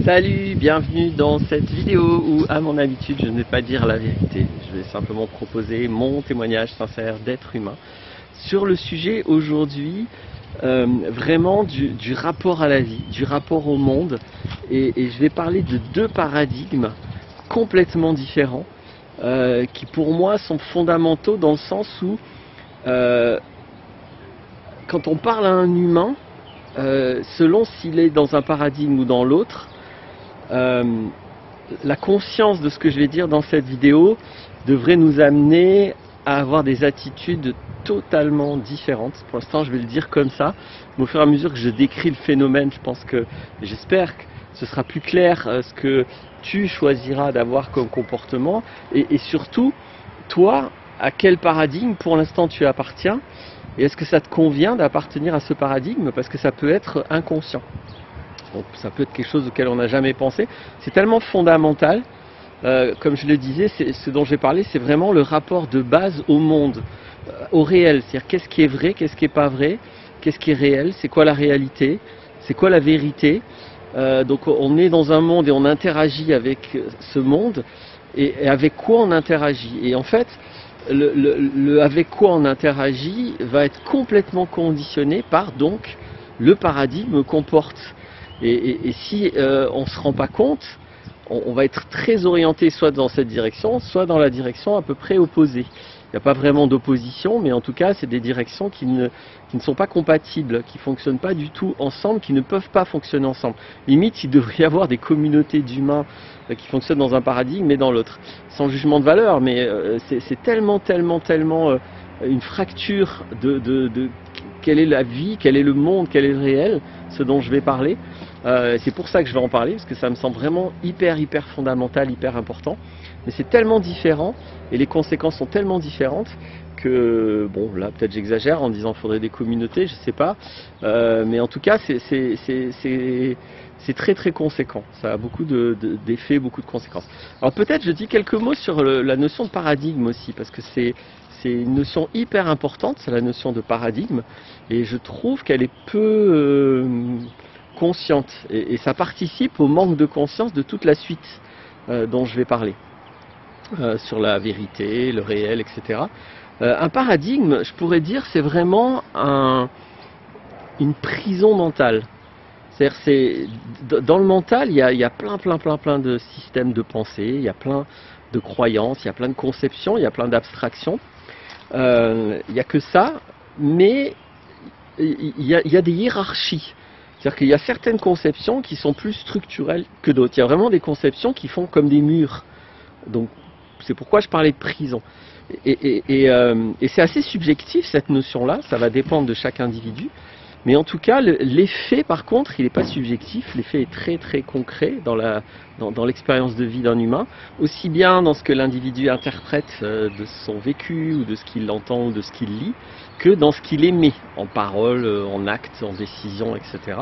Salut, bienvenue dans cette vidéo où, à mon habitude, je ne vais pas dire la vérité. Je vais simplement proposer mon témoignage sincère d'être humain sur le sujet aujourd'hui, vraiment du rapport à la vie, du rapport au monde. Et je vais parler de deux paradigmes complètement différents qui, pour moi, sont fondamentaux dans le sens où, quand on parle à un humain, selon s'il est dans un paradigme ou dans l'autre, la conscience de ce que je vais dire dans cette vidéo devrait nous amener à avoir des attitudes totalement différentes. Pour l'instant, je vais le dire comme ça. Mais au fur et à mesure que je décris le phénomène, j'espère que ce sera plus clair ce que tu choisiras d'avoir comme comportement. Et surtout, toi, à quel paradigme pour l'instant tu appartiens? Et est-ce que ça te convient d'appartenir à ce paradigme? Parce que ça peut être inconscient. Donc, ça peut être quelque chose auquel on n'a jamais pensé. C'est tellement fondamental. Comme je le disais, ce dont j'ai parlé, c'est vraiment le rapport de base au monde, au réel. C'est-à-dire qu'est-ce qui est vrai, qu'est-ce qui n'est pas vrai, qu'est-ce qui est réel, c'est quoi la réalité, c'est quoi la vérité. Donc on est dans un monde et on interagit avec ce monde. Et avec quoi on interagit. Et en fait, le avec quoi on interagit va être complètement conditionné par donc le paradigme qu'on porte. Et si on ne se rend pas compte, on va être très orienté soit dans cette direction, soit dans la direction à peu près opposée. Il n'y a pas vraiment d'opposition, mais en tout cas, c'est des directions qui ne sont pas compatibles, qui ne fonctionnent pas du tout ensemble, qui ne peuvent pas fonctionner ensemble. Limite, il devrait y avoir des communautés d'humains qui fonctionnent dans un paradigme et dans l'autre. Sans jugement de valeur, mais c'est tellement une fracture de quelle est la vie, quel est le monde, quel est le réel, ce dont je vais parler. C'est pour ça que je vais en parler, parce que ça me semble vraiment hyper fondamental, hyper important. Mais c'est tellement différent, et les conséquences sont tellement différentes, que, bon, là peut-être j'exagère en disant qu'il faudrait des communautés, je sais pas. Mais en tout cas, c'est très conséquent. Ça a beaucoup d'effets, beaucoup de conséquences. Alors peut-être je dis quelques mots sur la notion de paradigme aussi, parce que c'est une notion hyper importante, c'est la notion de paradigme, et je trouve qu'elle est peu consciente, et ça participe au manque de conscience de toute la suite dont je vais parler, sur la vérité, le réel, etc. Un paradigme, je pourrais dire, c'est vraiment une prison mentale. C'est-à-dire, dans le mental, il y a plein de systèmes de pensée, il y a plein de croyances, il y a plein de conceptions, il y a plein d'abstractions. Il n'y a que ça, mais il y a des hiérarchies. C'est-à-dire qu'il y a certaines conceptions qui sont plus structurelles que d'autres. Il y a vraiment des conceptions qui font comme des murs. Donc, c'est pourquoi je parlais de prison. Et c'est assez subjectif cette notion-là, ça va dépendre de chaque individu. Mais en tout cas, l'effet, par contre, il n'est pas subjectif. L'effet est très concret dans l'expérience de vie d'un humain, aussi bien dans ce que l'individu interprète de son vécu, ou de ce qu'il entend, ou de ce qu'il lit, que dans ce qu'il émet, en parole, en acte, en décision, etc.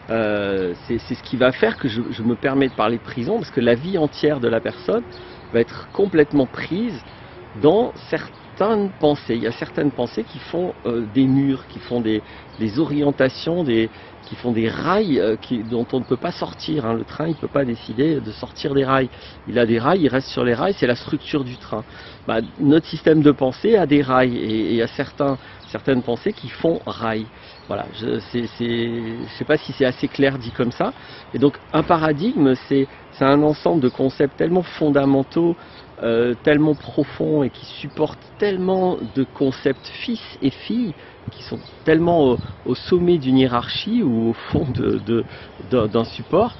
C'est ce qui va faire que je me permets de parler de prison, parce que la vie entière de la personne va être complètement prise dans certaines pensées. Il y a certaines pensées qui font des murs, qui font des orientations, qui font des rails dont on ne peut pas sortir. Le train, il ne peut pas décider de sortir des rails. Il a des rails, il reste sur les rails, c'est la structure du train. Notre système de pensée a des rails, et il y a certaines pensées qui font rails. Voilà, je ne sais pas si c'est assez clair dit comme ça. Et donc un paradigme, c'est un ensemble de concepts tellement fondamentaux, tellement profonds, et qui supportent tellement de concepts fils et filles, qui sont tellement au sommet d'une hiérarchie ou au fond d'un support,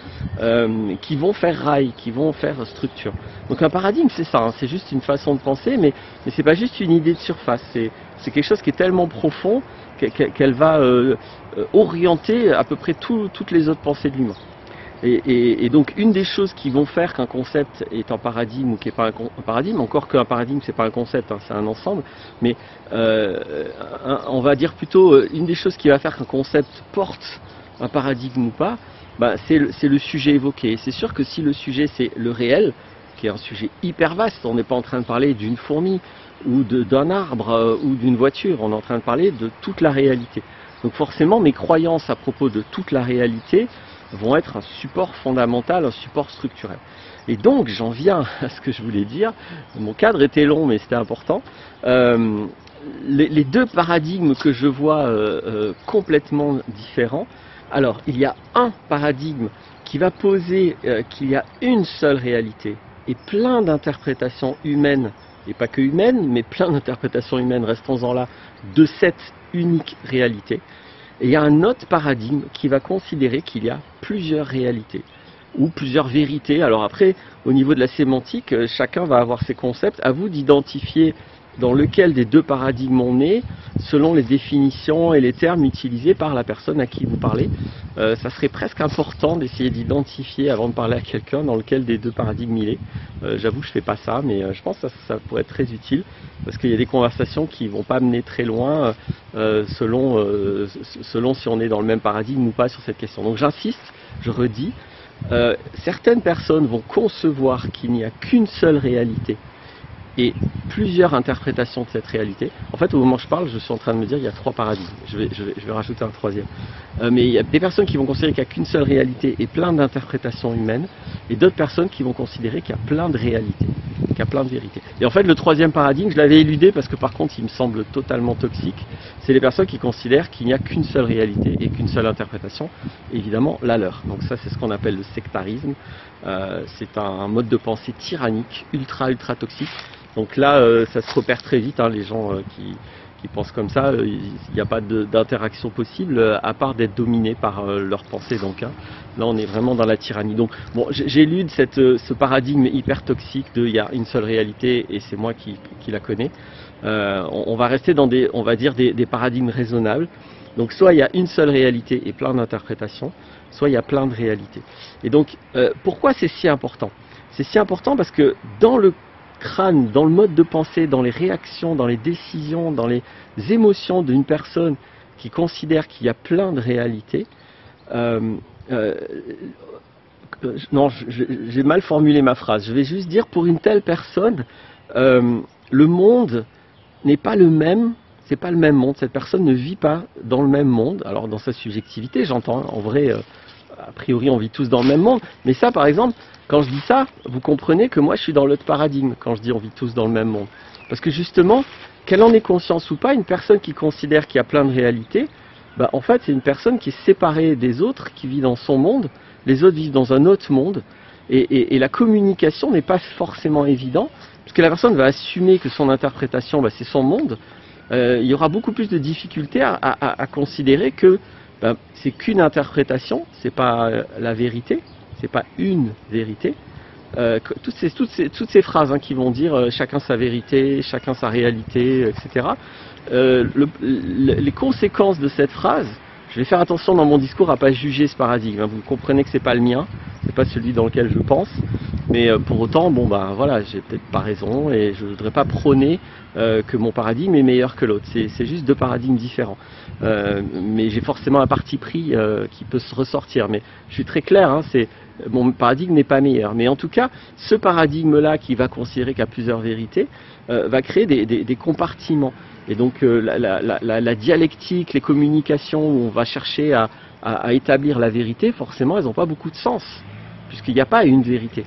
qui vont faire rail, qui vont faire structure. Donc un paradigme, c'est ça, c'est juste une façon de penser, mais c'est pas juste une idée de surface, c'est quelque chose qui est tellement profond qu'elle va orienter à peu près toutes les autres pensées de l'humain. Et donc une des choses qui vont faire qu'un concept est un paradigme ou qui n'est pas un paradigme, encore qu'un paradigme c'est pas un concept, c'est un ensemble, mais on va dire plutôt une des choses qui va faire qu'un concept porte un paradigme ou pas, c'est le sujet évoqué. Et c'est sûr que si le sujet c'est le réel, qui est un sujet hyper vaste, on n'est pas en train de parler d'une fourmi ou d'un arbre ou d'une voiture, on est en train de parler de toute la réalité. Donc forcément mes croyances à propos de toute la réalité vont être un support fondamental, un support structurel. Et donc j'en viens à ce que je voulais dire. Mon cadre était long mais c'était important. Les deux paradigmes que je vois complètement différents. Alors il y a un paradigme qui va poser qu'il y a une seule réalité et plein d'interprétations humaines, et pas que humaines, mais plein d'interprétations humaines, restons-en là, de cette unique réalité. Et il y a un autre paradigme qui va considérer qu'il y a plusieurs réalités, ou plusieurs vérités. Alors après, au niveau de la sémantique, chacun va avoir ses concepts. À vous d'identifier dans lequel des deux paradigmes on est, selon les définitions et les termes utilisés par la personne à qui vous parlez. Ça serait presque important d'essayer d'identifier avant de parler à quelqu'un dans lequel des deux paradigmes il est. J'avoue, je fais pas ça, mais je pense que ça pourrait être très utile, parce qu'il y a des conversations qui vont pas mener très loin selon si on est dans le même paradigme ou pas sur cette question. Donc j'insiste, je redis, certaines personnes vont concevoir qu'il n'y a qu'une seule réalité et plusieurs interprétations de cette réalité. En fait, au moment où je parle, je suis en train de me dire qu'il y a trois paradigmes. Je vais rajouter un troisième. Mais il y a des personnes qui vont considérer qu'il n'y a qu'une seule réalité et plein d'interprétations humaines, et d'autres personnes qui vont considérer qu'il y a plein de réalités, qu'il y a plein de vérités. Et en fait, le troisième paradigme, je l'avais éludé parce que par contre, il me semble totalement toxique. C'est les personnes qui considèrent qu'il n'y a qu'une seule réalité et qu'une seule interprétation, évidemment la leur. Donc ça, c'est ce qu'on appelle le sectarisme. C'est un mode de pensée tyrannique, ultra toxique. Donc là, ça se repère très vite, hein, les gens qui pensent comme ça, il n'y a pas d'interaction possible, à part d'être dominé par leur pensée. Donc hein. Là, on est vraiment dans la tyrannie. Donc bon, j'élude ce paradigme hyper toxique de il y a une seule réalité et c'est moi qui la connais. On va rester dans on va dire des paradigmes raisonnables. Donc soit il y a une seule réalité et plein d'interprétations, soit il y a plein de réalités. Et donc, pourquoi c'est si important? C'est si important parce que dans le crâne, dans le mode de pensée, dans les réactions, dans les décisions, dans les émotions d'une personne qui considère qu'il y a plein de réalités, non, j'ai mal formulé ma phrase. Je vais juste dire, pour une telle personne, le monde n'est pas le même. C'est pas le même monde. Cette personne ne vit pas dans le même monde. Alors dans sa subjectivité, j'entends. En vrai, a priori, on vit tous dans le même monde. Mais ça, par exemple, quand je dis ça, vous comprenez que moi, je suis dans l'autre paradigme quand je dis on vit tous dans le même monde. Parce que justement, qu'elle en ait conscience ou pas, une personne qui considère qu'il y a plein de réalités, bah, en fait, c'est une personne qui est séparée des autres, qui vit dans son monde. Les autres vivent dans un autre monde. Et la communication n'est pas forcément évidente, puisque la personne va assumer que son interprétation, bah, c'est son monde. Il y aura beaucoup plus de difficultés à considérer que ben, c'est qu'une interprétation, c'est pas la vérité, c'est pas une vérité. Toutes ces phrases hein, qui vont dire chacun sa vérité, chacun sa réalité, etc. Les conséquences de cette phrase, je vais faire attention dans mon discours à pas juger ce paradigme. Hein. Vous comprenez que c'est pas le mien, c'est pas celui dans lequel je pense. Mais pour autant, bon bah voilà, j'ai peut-être pas raison et je voudrais pas prôner que mon paradigme est meilleur que l'autre. C'est juste deux paradigmes différents. Mais j'ai forcément un parti pris qui peut se ressortir. Mais je suis très clair, hein, mon paradigme n'est pas meilleur. Mais en tout cas, ce paradigme-là qui va considérer qu'il y a plusieurs vérités va créer des compartiments. Et donc la dialectique, les communications où on va chercher à établir la vérité, forcément, elles n'ont pas beaucoup de sens, puisqu'il n'y a pas une vérité.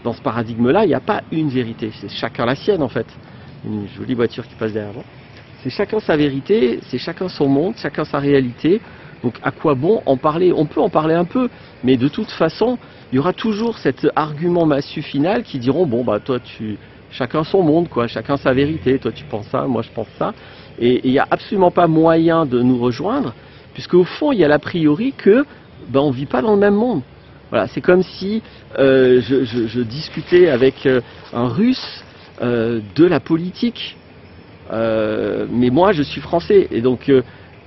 Dans ce paradigme-là, il n'y a pas une vérité, c'est chacun la sienne en fait. Une jolie voiture qui passe derrière moi. C'est chacun sa vérité, c'est chacun son monde, chacun sa réalité. Donc à quoi bon en parler? On peut en parler un peu, mais de toute façon, il y aura toujours cet argument massu final qui diront, bon bah toi chacun son monde, quoi, chacun sa vérité, toi tu penses ça, moi je pense ça. Et il n'y a absolument pas moyen de nous rejoindre, puisque au fond, il y a l'a priori que ben, on ne vit pas dans le même monde. Voilà, c'est comme si je discutais avec un Russe de la politique, mais moi je suis français, et donc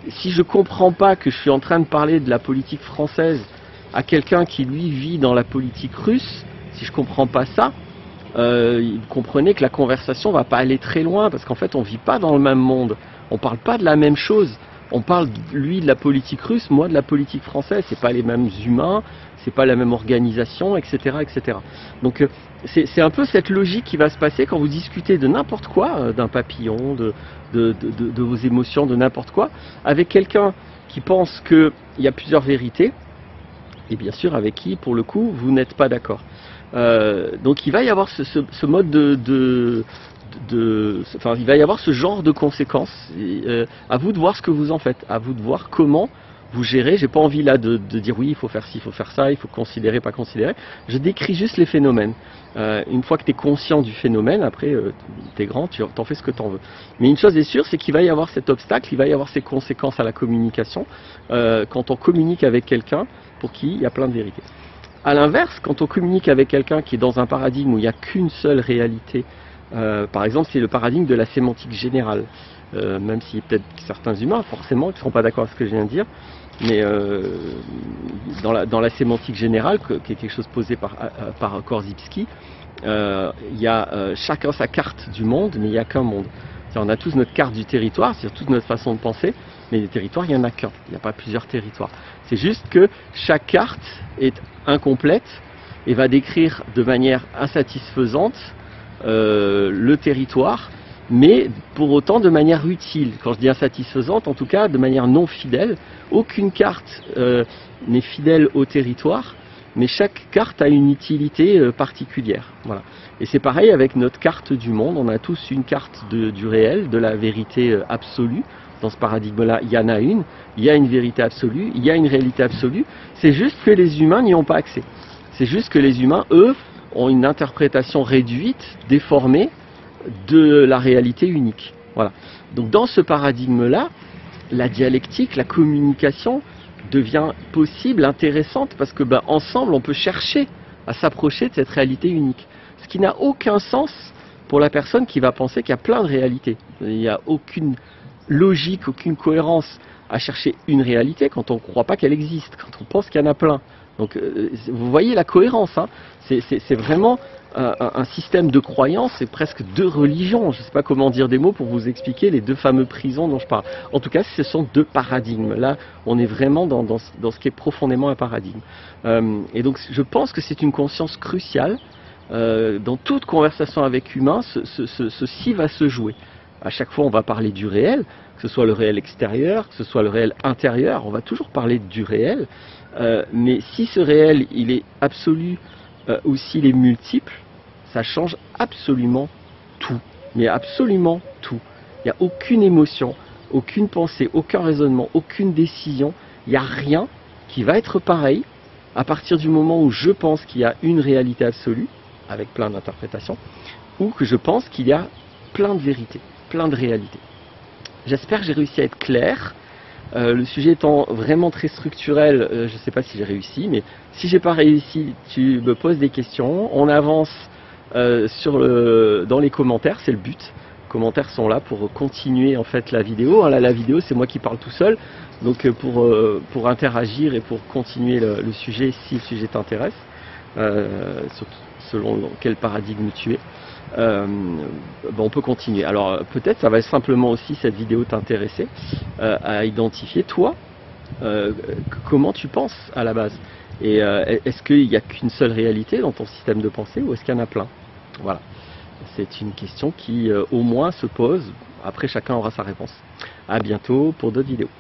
si je comprends pas que je suis en train de parler de la politique française à quelqu'un qui lui vit dans la politique russe, si je comprends pas ça, comprenez que la conversation va pas aller très loin, parce qu'en fait on vit pas dans le même monde, on parle pas de la même chose. On parle, lui, de la politique russe, moi de la politique française. C'est pas les mêmes humains, c'est pas la même organisation, etc., etc. Donc c'est un peu cette logique qui va se passer quand vous discutez de n'importe quoi, d'un papillon, de vos émotions, de n'importe quoi, avec quelqu'un qui pense qu'il y a plusieurs vérités. et bien sûr avec qui, pour le coup, vous n'êtes pas d'accord. Donc il va y avoir ce mode enfin, il va y avoir ce genre de conséquences. À vous de voir ce que vous en faites, à vous de voir comment vous gérez. J'ai pas envie là de dire oui, il faut faire ci, il faut faire ça, il faut considérer, pas considérer. Je décris juste les phénomènes. Une fois que tu es conscient du phénomène, après tu es grand, tu t'en fais ce que tu en veux. Mais une chose est sûre, c'est qu'il va y avoir cet obstacle, il va y avoir ces conséquences à la communication quand on communique avec quelqu'un pour qui il y a plein de vérités. A l'inverse, quand on communique avec quelqu'un qui est dans un paradigme où il n'y a qu'une seule réalité, par exemple, c'est le paradigme de la sémantique générale. Même si peut-être certains humains, forcément, ne seront pas d'accord avec ce que je viens de dire, mais dans la sémantique générale, qui est quelque chose posé par Korzybski, il y a chacun sa carte du monde, mais il n'y a qu'un monde. On a tous notre carte du territoire, c'est-à-dire toute notre façon de penser, mais les territoires, il n'y en a qu'un, il n'y a pas plusieurs territoires. C'est juste que chaque carte est incomplète et va décrire de manière insatisfaisante le territoire, mais pour autant de manière utile. Quand je dis insatisfaisante, en tout cas de manière non fidèle. Aucune carte n'est fidèle au territoire, mais chaque carte a une utilité particulière. Voilà. Et c'est pareil avec notre carte du monde. On a tous une carte du réel, de la vérité absolue. Dans ce paradigme-là, il y en a une. Il y a une vérité absolue, il y a une réalité absolue. C'est juste que les humains n'y ont pas accès. C'est juste que les humains, eux, ont une interprétation réduite, déformée, de la réalité unique. Voilà. Donc dans ce paradigme-là, la dialectique, la communication devient possible, intéressante, parce que ensemble, on peut chercher à s'approcher de cette réalité unique. Ce qui n'a aucun sens pour la personne qui va penser qu'il y a plein de réalités. Il n'y a aucune logique, aucune cohérence à chercher une réalité quand on ne croit pas qu'elle existe, quand on pense qu'il y en a plein. Donc vous voyez la cohérence, hein. C'est vraiment un système de croyance, c'est presque deux religions. Je ne sais pas comment dire des mots pour vous expliquer les deux fameux prisons dont je parle. En tout cas, ce sont deux paradigmes. Là, on est vraiment dans ce qui est profondément un paradigme. Et donc, je pense que c'est une conscience cruciale. Dans toute conversation avec humain, ceci va se jouer. À chaque fois, on va parler du réel, que ce soit le réel extérieur, que ce soit le réel intérieur, on va toujours parler du réel. Mais si ce réel, il est absolu ou s'il est multiple, ça change absolument tout. Mais absolument tout. Il n'y a aucune émotion, aucune pensée, aucun raisonnement, aucune décision. Il n'y a rien qui va être pareil à partir du moment où je pense qu'il y a une réalité absolue, avec plein d'interprétations, ou que je pense qu'il y a plein de vérités, plein de réalités. J'espère que j'ai réussi à être clair. Le sujet étant vraiment très structurel, je ne sais pas si j'ai réussi, mais si j'ai pas réussi, tu me poses des questions. On avance dans les commentaires, c'est le but. Les commentaires sont là pour continuer en fait la vidéo. Là, la vidéo, c'est moi qui parle tout seul, donc pour interagir et pour continuer le sujet, si le sujet t'intéresse, selon quel paradigme tu es. On peut continuer. Alors peut-être ça va simplement aussi cette vidéo t'intéresser à identifier toi comment tu penses à la base, et est-ce qu'il n'y a qu'une seule réalité dans ton système de pensée ou est-ce qu'il y en a plein? Voilà, c'est une question qui au moins se pose. Après chacun aura sa réponse. À bientôt pour d'autres vidéos.